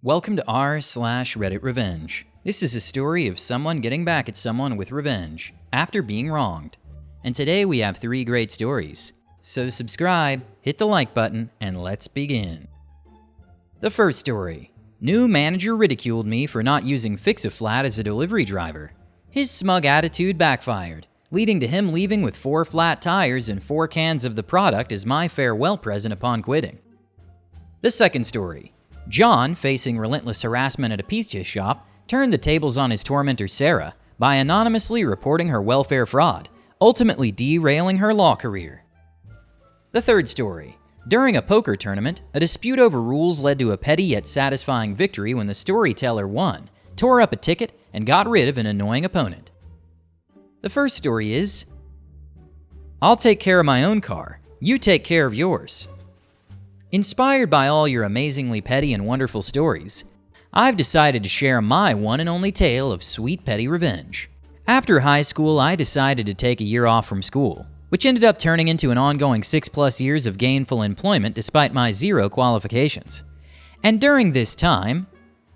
Welcome to r/RedditRevenge. This is a story of someone getting back at someone with revenge after being wronged. And today we have 3 great stories. So subscribe, hit the like button, and let's begin. The first story. New manager ridiculed me for not using Fix-A-Flat as a delivery driver. His smug attitude backfired, leading to him leaving with 4 flat tires and 4 cans of the product as my farewell present upon quitting. The second story. John, facing relentless harassment at a pizza shop, turned the tables on his tormentor Sarah by anonymously reporting her welfare fraud, ultimately derailing her law career. The third story. During a poker tournament, a dispute over rules led to a petty yet satisfying victory when the storyteller won, tore up a ticket, and got rid of an annoying opponent. The first story is, I'll take care of my own car, you take care of yours. Inspired by all your amazingly petty and wonderful stories, I've decided to share my one and only tale of sweet petty revenge. After high school, I decided to take a year off from school, which ended up turning into an ongoing 6+ years of gainful employment despite my 0 qualifications. And during this time,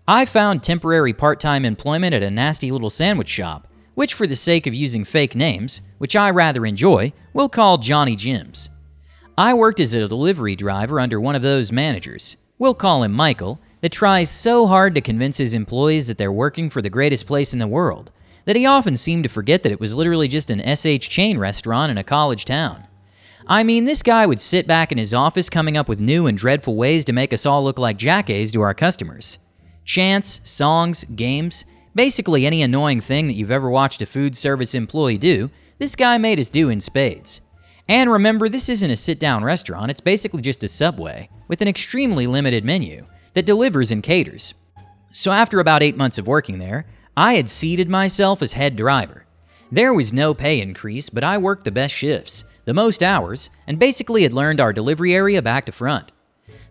I found temporary part-time employment at a nasty little sandwich shop, which for the sake of using fake names, which I rather enjoy, we'll call Johnny Jim's. I worked as a delivery driver under one of those managers, we'll call him Michael, that tries so hard to convince his employees that they're working for the greatest place in the world, that he often seemed to forget that it was literally just an SH chain restaurant in a college town. I mean, this guy would sit back in his office coming up with new and dreadful ways to make us all look like jackass to our customers. Chants, songs, games, basically any annoying thing that you've ever watched a food service employee do, this guy made us do in spades. And remember, this isn't a sit-down restaurant, it's basically just a Subway, with an extremely limited menu that delivers and caters. So after about 8 months of working there, I had seated myself as head driver. There was no pay increase, but I worked the best shifts, the most hours, and basically had learned our delivery area back to front.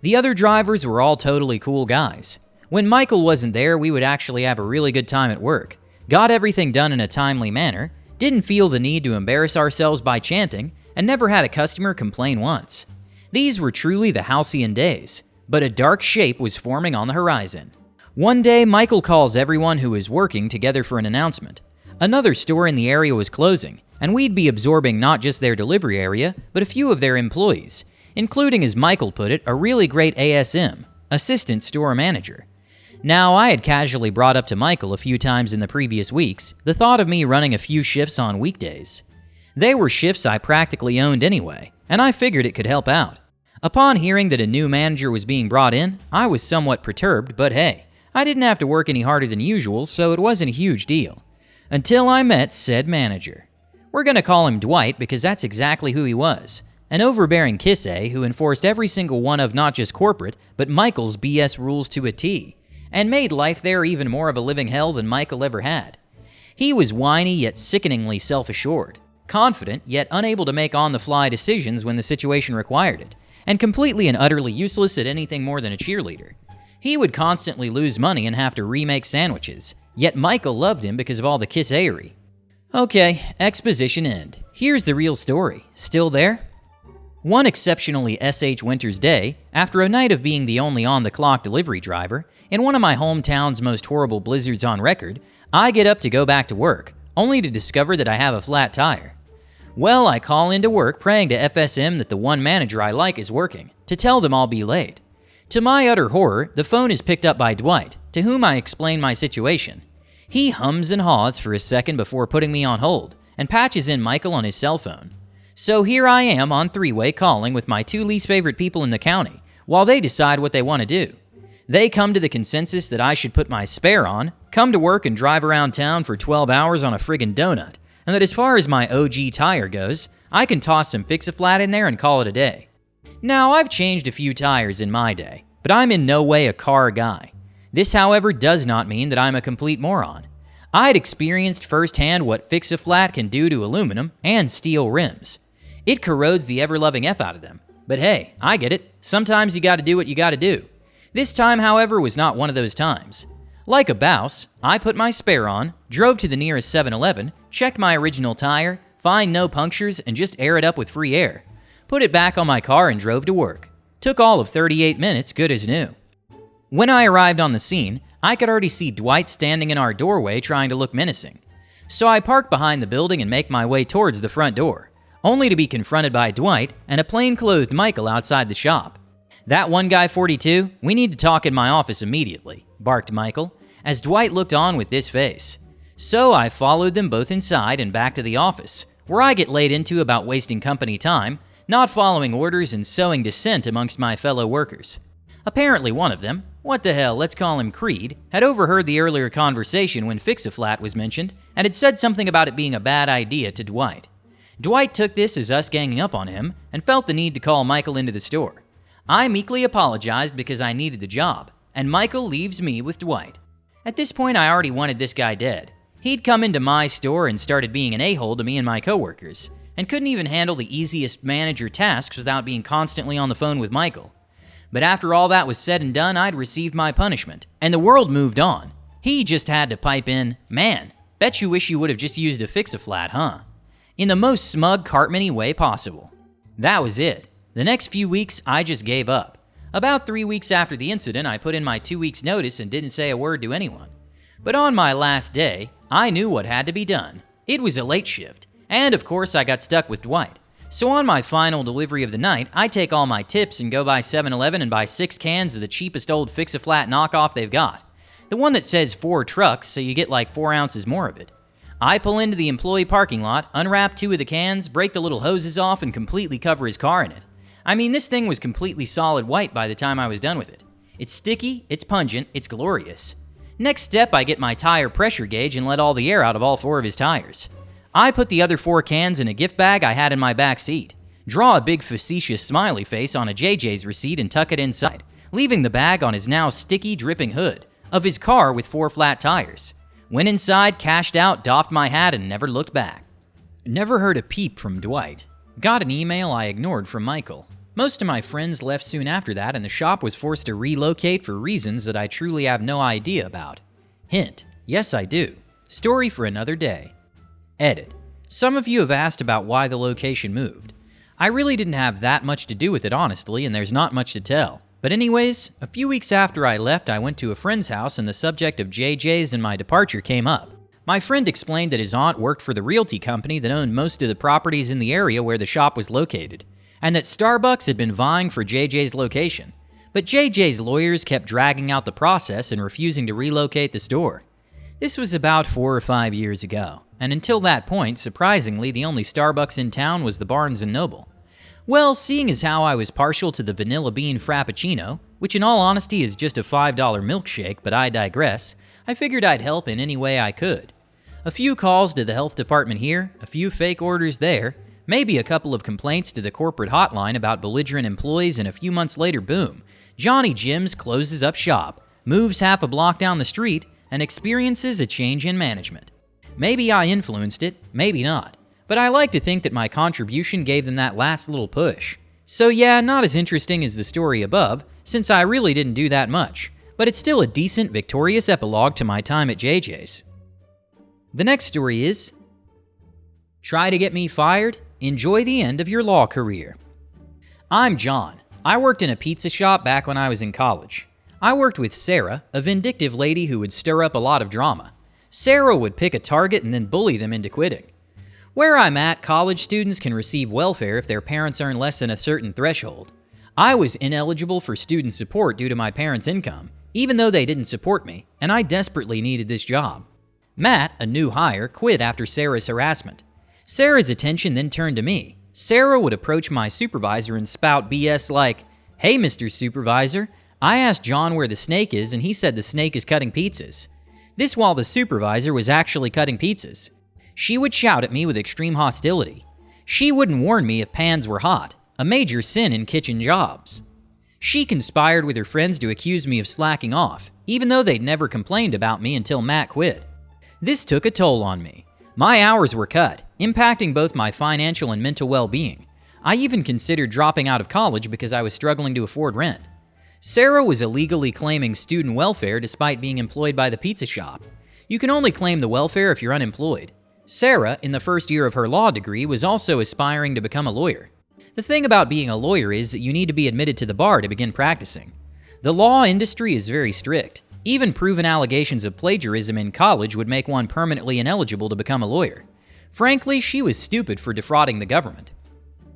The other drivers were all totally cool guys. When Michael wasn't there, we would actually have a really good time at work, got everything done in a timely manner, didn't feel the need to embarrass ourselves by chanting, and never had a customer complain once. These were truly the halcyon days, but a dark shape was forming on the horizon. One day, Michael calls everyone who was working together for an announcement. Another store in the area was closing, and we'd be absorbing not just their delivery area, but a few of their employees, including, as Michael put it, a really great ASM, Assistant Store Manager. Now, I had casually brought up to Michael a few times in the previous weeks the thought of me running a few shifts on weekdays. They were shifts I practically owned anyway, and I figured it could help out. Upon hearing that a new manager was being brought in, I was somewhat perturbed, but hey, I didn't have to work any harder than usual, so it wasn't a huge deal. Until I met said manager. We're gonna call him Dwight because that's exactly who he was. An overbearing kiss-a who enforced every single one of not just corporate, but Michael's BS rules to a T, and made life there even more of a living hell than Michael ever had. He was whiny yet sickeningly self-assured, confident yet unable to make on-the-fly decisions when the situation required it, and completely and utterly useless at anything more than a cheerleader. He would constantly lose money and have to remake sandwiches, yet Michael loved him because of all the kiss-a-ery. Okay, exposition end. Here's the real story. Still there? One exceptionally SH winter's day, after a night of being the only on-the-clock delivery driver, in one of my hometown's most horrible blizzards on record, I get up to go back to work, only to discover that I have a flat tire. Well, I call into work praying to FSM that the one manager I like is working, to tell them I'll be late. To my utter horror, the phone is picked up by Dwight, to whom I explain my situation. He hums and haws for a second before putting me on hold, and patches in Michael on his cell phone. So here I am on 3-way calling with my 2 least favorite people in the county, while they decide what they want to do. They come to the consensus that I should put my spare on, come to work and drive around town for 12 hours on a friggin' donut, and that as far as my OG tire goes, I can toss some Fix-A-Flat in there and call it a day. Now, I've changed a few tires in my day, but I'm in no way a car guy. This, however, does not mean that I'm a complete moron. I had experienced firsthand what Fix-A-Flat can do to aluminum and steel rims. It corrodes the ever-loving F out of them. But hey, I get it. Sometimes you gotta do what you gotta do. This time, however, was not one of those times. Like a bouse, I put my spare on, drove to the nearest 7-Eleven, checked my original tire, find no punctures, and just air it up with free air. Put it back on my car and drove to work. Took all of 38 minutes, good as new. When I arrived on the scene, I could already see Dwight standing in our doorway trying to look menacing. So I park behind the building and make my way towards the front door, only to be confronted by Dwight and a plainclothed Michael outside the shop. "That one guy 42, we need to talk in my office immediately," barked Michael, as Dwight looked on with this face. So I followed them both inside and back to the office, where I get laid into about wasting company time, not following orders, and sowing dissent amongst my fellow workers. Apparently one of them, what the hell, let's call him Creed, had overheard the earlier conversation when Fix-A-Flat was mentioned and had said something about it being a bad idea to Dwight. Dwight took this as us ganging up on him and felt the need to call Michael into the store. I meekly apologized because I needed the job, and Michael leaves me with Dwight. At this point, I already wanted this guy dead. He'd come into my store and started being an a-hole to me and my coworkers, and couldn't even handle the easiest manager tasks without being constantly on the phone with Michael. But after all that was said and done, I'd received my punishment, and the world moved on. He just had to pipe in, "Man, bet you wish you would have just used a Fix-A-Flat, huh?" in the most smug Cartman-y way possible. That was it. The next few weeks, I just gave up. About 3 weeks after the incident, I put in my 2 weeks notice and didn't say a word to anyone. But on my last day, I knew what had to be done. It was a late shift, and of course I got stuck with Dwight. So on my final delivery of the night, I take all my tips and go by 7-Eleven and buy 6 cans of the cheapest old Fix-A-Flat knockoff they've got. The one that says 4 trucks, so you get like 4 ounces more of it. I pull into the employee parking lot, unwrap 2 of the cans, break the little hoses off, and completely cover his car in it. I mean, this thing was completely solid white by the time I was done with it. It's sticky, it's pungent, it's glorious. Next step, I get my tire pressure gauge and let all the air out of all 4 of his tires. I put the other 4 cans in a gift bag I had in my back seat, draw a big facetious smiley face on a JJ's receipt and tuck it inside, leaving the bag on his now sticky, dripping hood of his car with 4 flat tires. Went inside, cashed out, doffed my hat, and never looked back. Never heard a peep from Dwight. Got an email I ignored from Michael. Most of my friends left soon after that, and the shop was forced to relocate for reasons that I truly have no idea about. Hint, yes I do. Story for another day. Edit. Some of you have asked about why the location moved. I really didn't have that much to do with it, honestly, and there's not much to tell. But anyways, a few weeks after I left, I went to a friend's house and the subject of JJ's and my departure came up. My friend explained that his aunt worked for the realty company that owned most of the properties in the area where the shop was located, and that Starbucks had been vying for JJ's location. But JJ's lawyers kept dragging out the process and refusing to relocate the store. This was about 4 or 5 years ago, and until that point, surprisingly, the only Starbucks in town was the Barnes & Noble. Well, seeing as how I was partial to the vanilla bean frappuccino, which in all honesty is just a $5 milkshake, but I digress, I figured I'd help in any way I could. A few calls to the health department here, a few fake orders there, maybe a couple of complaints to the corporate hotline about belligerent employees, and a few months later, boom, Johnny Jim's closes up shop, moves half a block down the street, and experiences a change in management. Maybe I influenced it, maybe not, but I like to think that my contribution gave them that last little push. So yeah, not as interesting as the story above, since I really didn't do that much, but it's still a decent, victorious epilogue to my time at JJ's. The next story is, try to get me fired? Enjoy the end of your law career. I'm John. I worked in a pizza shop back when I was in college. I worked with Sarah, a vindictive lady who would stir up a lot of drama. Sarah would pick a target and then bully them into quitting. Where I'm at, college students can receive welfare if their parents earn less than a certain threshold. I was ineligible for student support due to my parents' income, even though they didn't support me, and I desperately needed this job. Matt, a new hire, quit after Sarah's harassment. Sarah's attention then turned to me. Sarah would approach my supervisor and spout BS like, "Hey, Mr. Supervisor, I asked John where the snake is and he said the snake is cutting pizzas." This while the supervisor was actually cutting pizzas. She would shout at me with extreme hostility. She wouldn't warn me if pans were hot, a major sin in kitchen jobs. She conspired with her friends to accuse me of slacking off, even though they'd never complained about me until Matt quit. This took a toll on me. My hours were cut, impacting both my financial and mental well-being. I even considered dropping out of college because I was struggling to afford rent. Sarah was illegally claiming student welfare despite being employed by the pizza shop. You can only claim the welfare if you're unemployed. Sarah, in the first year of her law degree, was also aspiring to become a lawyer. The thing about being a lawyer is that you need to be admitted to the bar to begin practicing. The law industry is very strict. Even proven allegations of plagiarism in college would make one permanently ineligible to become a lawyer. Frankly, she was stupid for defrauding the government.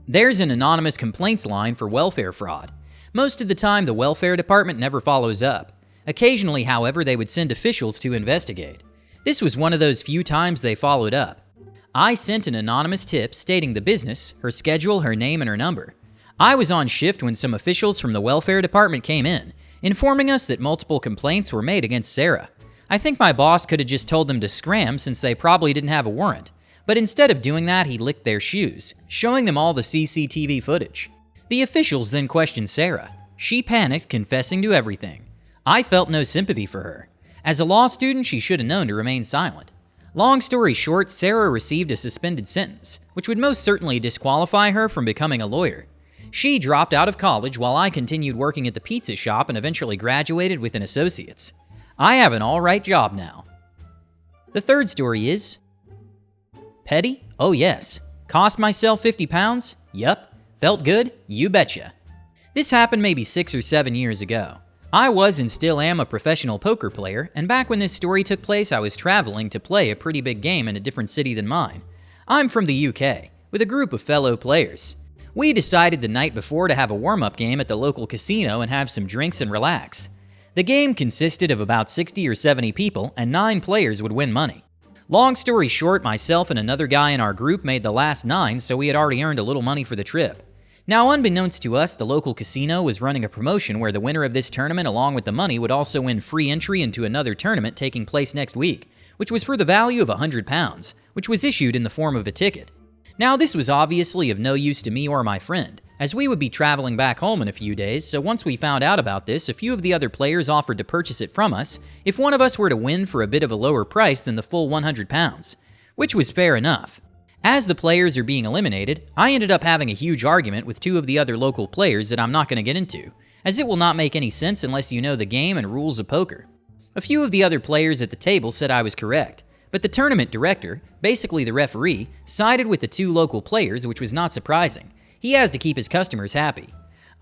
There's an anonymous complaints line for welfare fraud. Most of the time, the welfare department never follows up. Occasionally, however, they would send officials to investigate. This was one of those few times they followed up. I sent an anonymous tip stating the business, her schedule, her name, and her number. I was on shift when some officials from the welfare department came in, informing us that multiple complaints were made against Sarah. I think my boss could have just told them to scram since they probably didn't have a warrant, but instead of doing that, he licked their shoes, showing them all the CCTV footage. The officials then questioned Sarah. She panicked, confessing to everything. I felt no sympathy for her. As a law student, she should have known to remain silent. Long story short, Sarah received a suspended sentence, which would most certainly disqualify her from becoming a lawyer. She dropped out of college while I continued working at the pizza shop and eventually graduated with an associate's. I have an alright job now. The third story is petty? Oh yes. Cost myself 50 pounds? Yup. Felt good? You betcha. This happened maybe 6 or 7 years ago. I was and still am a professional poker player, and back when this story took place, I was traveling to play a pretty big game in a different city than mine. I'm from the UK, with a group of fellow players. We decided the night before to have a warm-up game at the local casino and have some drinks and relax. The game consisted of about 60 or 70 people, and 9 players would win money. Long story short, myself and another guy in our group made the last 9, so we had already earned a little money for the trip. Now, unbeknownst to us, the local casino was running a promotion where the winner of this tournament along with the money would also win free entry into another tournament taking place next week, which was for the value of £100, which was issued in the form of a ticket. Now, this was obviously of no use to me or my friend, as we would be traveling back home in a few days, so once we found out about this, a few of the other players offered to purchase it from us if one of us were to win for a bit of a lower price than the full £100, which was fair enough. As the players are being eliminated, I ended up having a huge argument with 2 of the other local players that I'm not going to get into, as it will not make any sense unless you know the game and rules of poker. A few of the other players at the table said I was correct, but the tournament director, basically the referee, sided with the 2 local players, which was not surprising. He has to keep his customers happy.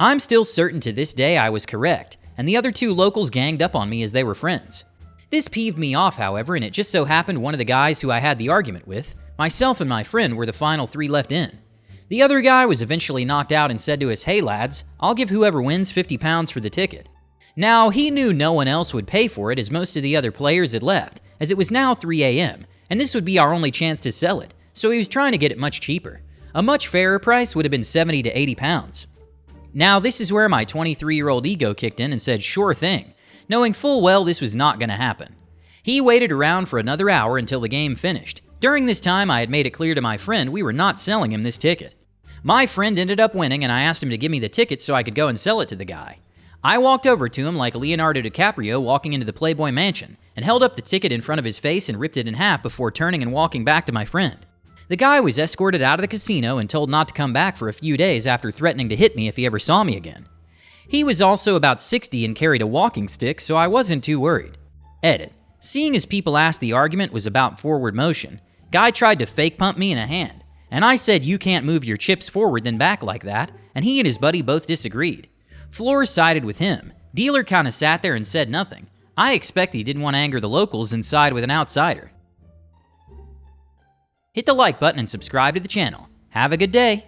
I'm still certain to this day I was correct, and the other 2 locals ganged up on me as they were friends. This peeved me off, however, and it just so happened one of the guys who I had the argument with, myself and my friend, were the final 3 left in. The other guy was eventually knocked out and said to us, "Hey lads, I'll give whoever wins £50 for the ticket." Now, he knew no one else would pay for it as most of the other players had left, as it was now 3 a.m., and this would be our only chance to sell it, so he was trying to get it much cheaper. A much fairer price would have been £70 to £80. Now, this is where my 23-year-old ego kicked in and said, "Sure thing," knowing full well this was not going to happen. He waited around for another hour until the game finished. During this time, I had made it clear to my friend we were not selling him this ticket. My friend ended up winning, and I asked him to give me the ticket so I could go and sell it to the guy. I walked over to him like Leonardo DiCaprio walking into the Playboy Mansion, and held up the ticket in front of his face and ripped it in half before turning and walking back to my friend. The guy was escorted out of the casino and told not to come back for a few days after threatening to hit me if he ever saw me again. He was also about 60 and carried a walking stick, so I wasn't too worried. Edit. Seeing as people asked the argument was about forward motion, guy tried to fake pump me in a hand, and I said you can't move your chips forward then back like that, and he and his buddy both disagreed. Floor sided with him. Dealer kinda sat there and said nothing. I expect he didn't want to anger the locals and side with an outsider. Hit the like button and subscribe to the channel. Have a good day.